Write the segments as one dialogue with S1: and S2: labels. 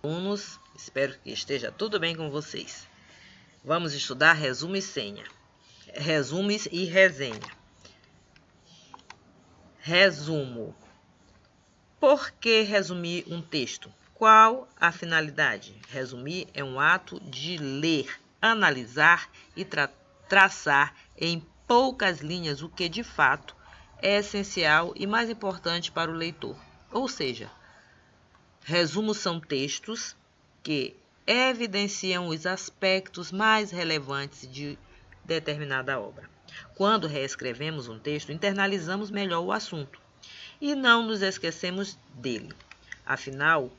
S1: Alunos, espero que esteja tudo bem com vocês. Vamos estudar resumo e senha. Resumes e resenha. Resumo. Por que resumir um texto? Qual a finalidade? Resumir é um ato de ler, analisar e traçar em poucas linhas o que de fato é essencial e mais importante para o leitor. Ou seja, resumos são textos que evidenciam os aspectos mais relevantes de determinada obra. Quando reescrevemos um texto, internalizamos melhor o assunto e não nos esquecemos dele. Afinal,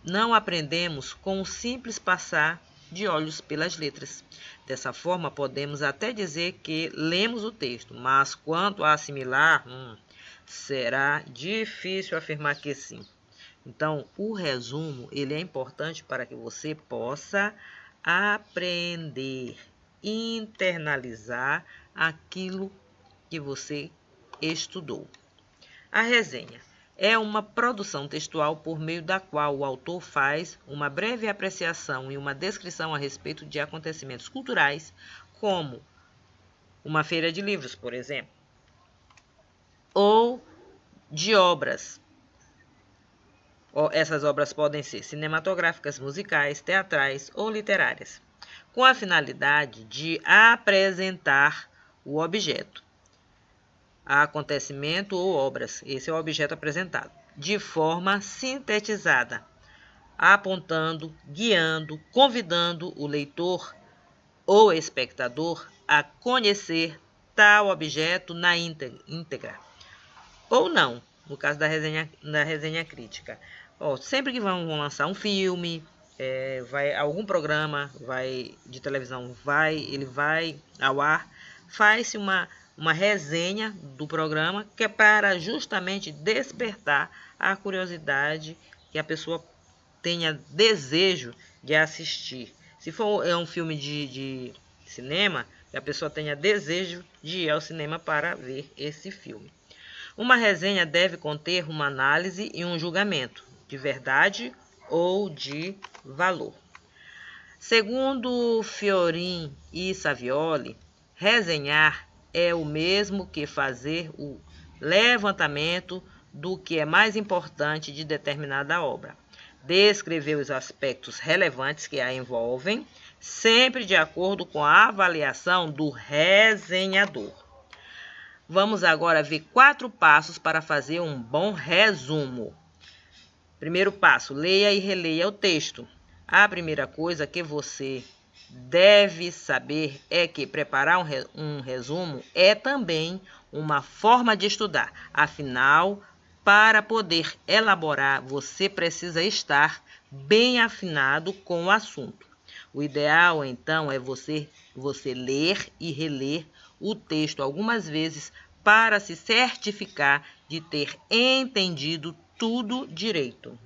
S1: não aprendemos com o simples passar de olhos pelas letras. Dessa forma, podemos até dizer que lemos o texto, mas quanto a assimilar, será difícil afirmar que sim. Então, o resumo ele é importante para que você possa aprender, internalizar aquilo que você estudou. A resenha é uma produção textual por meio da qual o autor faz uma breve apreciação e uma descrição a respeito de acontecimentos culturais, como uma feira de livros, por exemplo, ou de obras. Essas obras podem ser cinematográficas, musicais, teatrais ou literárias, com a finalidade de apresentar o objeto, acontecimento ou obras, esse é o objeto apresentado, de forma sintetizada, apontando, guiando, convidando o leitor ou espectador a conhecer tal objeto na íntegra, ou não, no caso da resenha crítica. Sempre que vão lançar um filme, algum programa de televisão, ele vai ao ar, faz-se uma resenha do programa, que é para justamente despertar a curiosidade, que a pessoa tenha desejo de assistir. Se for um filme de cinema, que a pessoa tenha desejo de ir ao cinema para ver esse filme. Uma resenha deve conter uma análise e um julgamento de verdade ou de valor. Segundo Fiorin e Savioli, resenhar é o mesmo que fazer o levantamento do que é mais importante de determinada obra. Descrever os aspectos relevantes que a envolvem, sempre de acordo com a avaliação do resenhador. Vamos agora ver 4 passos para fazer um bom resumo. Primeiro passo, leia e releia o texto. A primeira coisa que você deve saber é que preparar um resumo é também uma forma de estudar. Afinal, para poder elaborar, você precisa estar bem afinado com o assunto. O ideal, então, é você ler e reler o texto algumas vezes para se certificar de ter entendido tudo direito.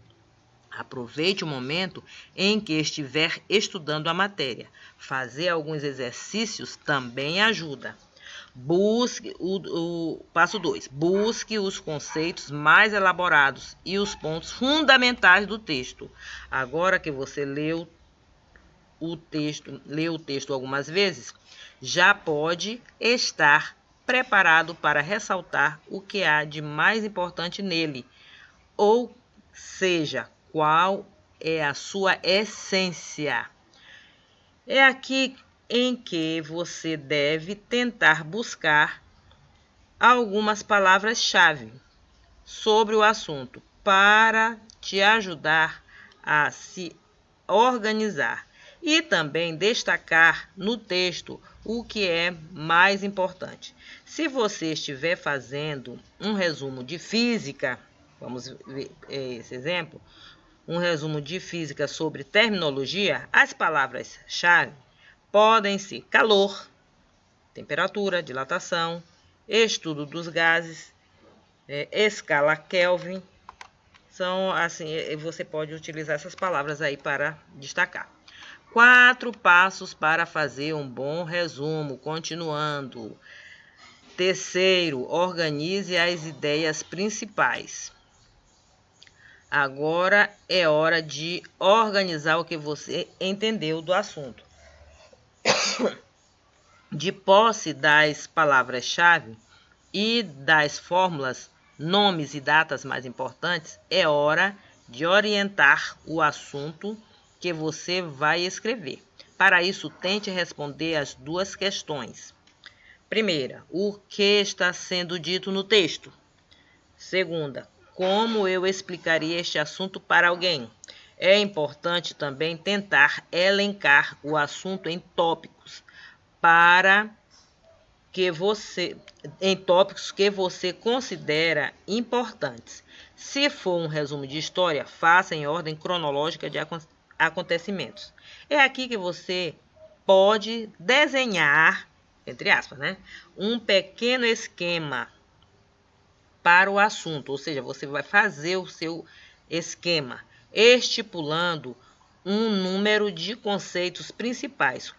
S1: Aproveite o momento em que estiver estudando a matéria. Fazer alguns exercícios também ajuda. Busque o passo 2. Busque os conceitos mais elaborados e os pontos fundamentais do texto. Agora que você leu o texto algumas vezes, já pode estar preparado para ressaltar o que há de mais importante nele, ou seja, qual é a sua essência. É aqui em que você deve tentar buscar algumas palavras-chave sobre o assunto para te ajudar a se organizar e também destacar no texto o que é mais importante. Se você estiver fazendo um resumo de física, vamos ver esse exemplo, um resumo de física sobre terminologia, as palavras-chave podem ser calor, temperatura, dilatação, estudo dos gases, escala Kelvin. São assim, você pode utilizar essas palavras aí para destacar. 4 passos para fazer um bom resumo. Continuando. Terceiro, organize as ideias principais. Agora é hora de organizar o que você entendeu do assunto. De posse das palavras-chave e das fórmulas, nomes e datas mais importantes, é hora de orientar o assunto que você vai escrever. Para isso, tente responder as duas questões. Primeira, o que está sendo dito no texto? Segunda, como eu explicaria este assunto para alguém? É importante também tentar elencar o assunto em tópicos em tópicos que você considera importantes. Se for um resumo de história, faça em ordem cronológica de acontecimentos. É aqui que você pode desenhar, entre aspas, um pequeno esquema para o assunto, ou seja, você vai fazer o seu esquema, estipulando um número de conceitos principais,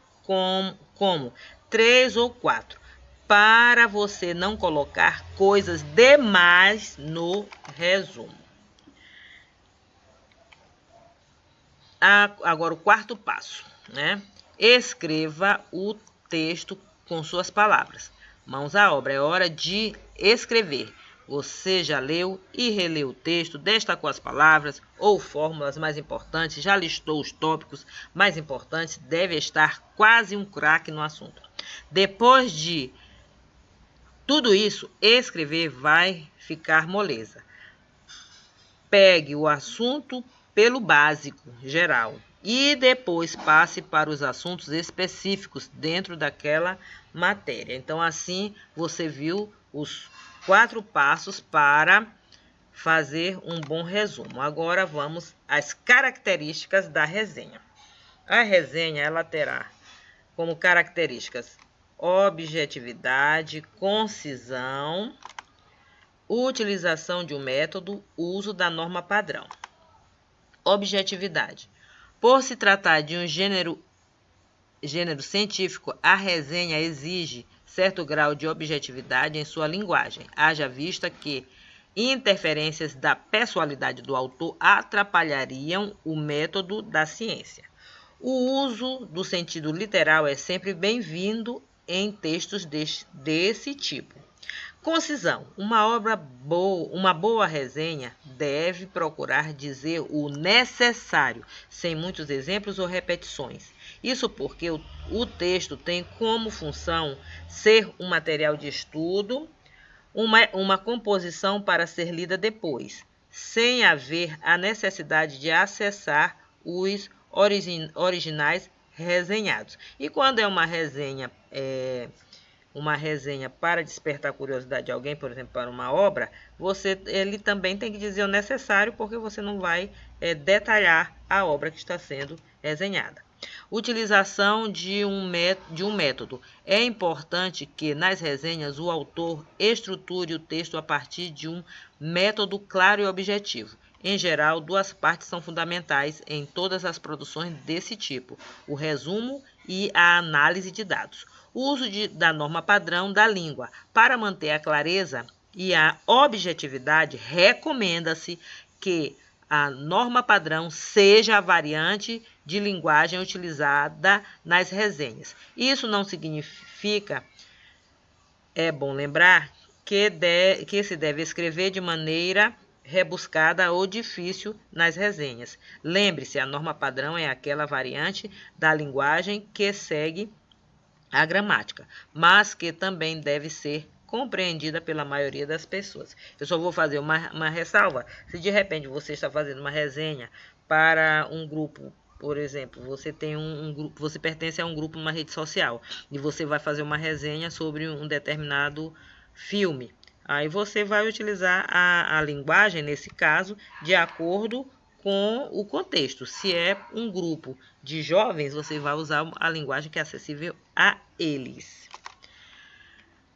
S1: como 3 ou 4, para você não colocar coisas demais no resumo. Agora, o quarto passo, Escreva o texto com suas palavras. Mãos à obra, é hora de escrever. Você já leu e releu o texto, destacou as palavras ou fórmulas mais importantes, já listou os tópicos mais importantes, deve estar quase um craque no assunto. Depois de tudo isso, escrever vai ficar moleza. Pegue o assunto pelo básico, geral, e depois passe para os assuntos específicos dentro daquela matéria. Então, assim, você viu os 4 passos para fazer um bom resumo. Agora, vamos às características da resenha. A resenha, ela terá como características objetividade, concisão, utilização de um método, uso da norma padrão. Objetividade. Por se tratar de um gênero científico, a resenha exige certo grau de objetividade em sua linguagem, haja vista que interferências da pessoalidade do autor atrapalhariam o método da ciência. O uso do sentido literal é sempre bem-vindo em textos desse tipo. Concisão. Uma boa resenha deve procurar dizer o necessário, sem muitos exemplos ou repetições. Isso porque o texto tem como função ser um material de estudo, uma composição para ser lida depois, sem haver a necessidade de acessar os originais resenhados. E quando é uma resenha para despertar a curiosidade de alguém, por exemplo, para uma obra, ele também tem que dizer o necessário, porque você não vai detalhar a obra que está sendo resenhada. Utilização de um método. É importante que nas resenhas o autor estruture o texto a partir de um método claro e objetivo. Em geral, 2 partes são fundamentais em todas as produções desse tipo: o resumo e a análise de dados. O uso da norma padrão da língua. Para manter a clareza e a objetividade, recomenda-se que a norma padrão seja a variante de linguagem utilizada nas resenhas. Isso não significa, é bom lembrar, que se deve escrever de maneira rebuscada ou difícil nas resenhas. Lembre-se, a norma padrão é aquela variante da linguagem que segue a gramática, mas que também deve ser compreendida pela maioria das pessoas. Eu só vou fazer uma ressalva. Se de repente você está fazendo uma resenha para um grupo, por exemplo, você tem um grupo, você pertence a um grupo numa rede social e você vai fazer uma resenha sobre um determinado filme. Aí você vai utilizar a linguagem, nesse caso, de acordo com o contexto. Se é um grupo de jovens, você vai usar a linguagem que é acessível a eles.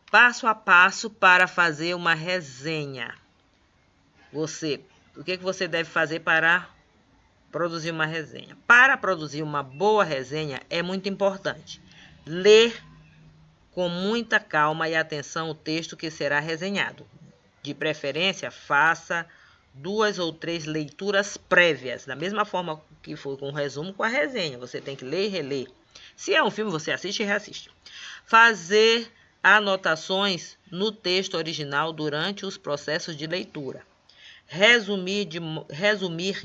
S1: Passo a passo para fazer uma resenha. O que você deve fazer para produzir uma resenha? Para produzir uma boa resenha é muito importante ler com muita calma e atenção o texto que será resenhado. De preferência, faça 2 ou 3 leituras prévias, da mesma forma que foi com o resumo, com a resenha. Você tem que ler e reler. Se é um filme, você assiste e reassiste. Fazer anotações no texto original durante os processos de leitura. Resumir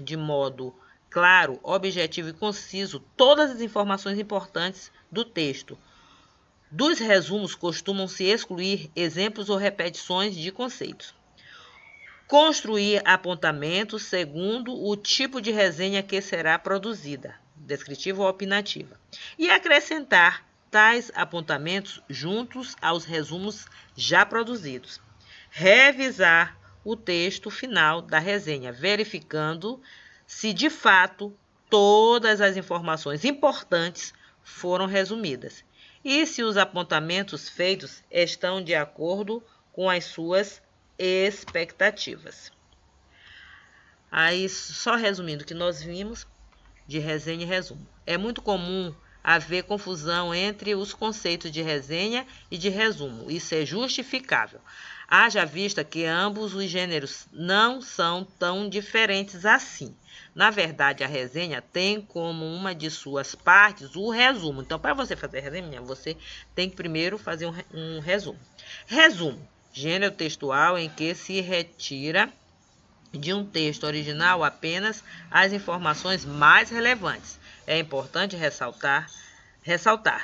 S1: de modo claro, objetivo e conciso todas as informações importantes do texto. Dos resumos costumam se excluir exemplos ou repetições de conceitos. Construir apontamentos segundo o tipo de resenha que será produzida, descritiva ou opinativa, e acrescentar tais apontamentos juntos aos resumos já produzidos. Revisar o texto final da resenha, verificando se de fato todas as informações importantes foram resumidas e se os apontamentos feitos estão de acordo com as suas expectativas. Aí, só resumindo o que nós vimos de resenha e resumo. É muito comum haver confusão entre os conceitos de resenha e de resumo. Isso é justificável. Haja vista que ambos os gêneros não são tão diferentes assim. Na verdade, a resenha tem como uma de suas partes o resumo. Então, para você fazer a resenha, você tem que primeiro fazer um resumo. Resumo. Gênero textual em que se retira de um texto original apenas as informações mais relevantes. É importante ressaltar,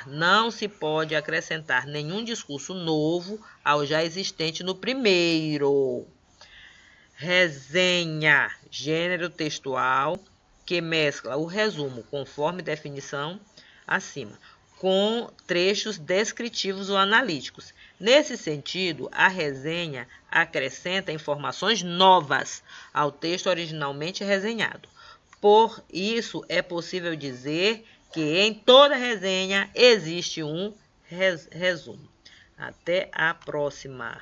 S1: não se pode acrescentar nenhum discurso novo ao já existente no primeiro. Resenha, gênero textual que mescla o resumo, conforme definição acima, com trechos descritivos ou analíticos. Nesse sentido, a resenha acrescenta informações novas ao texto originalmente resenhado. Por isso, é possível dizer que em toda resenha existe um resumo. Até a próxima!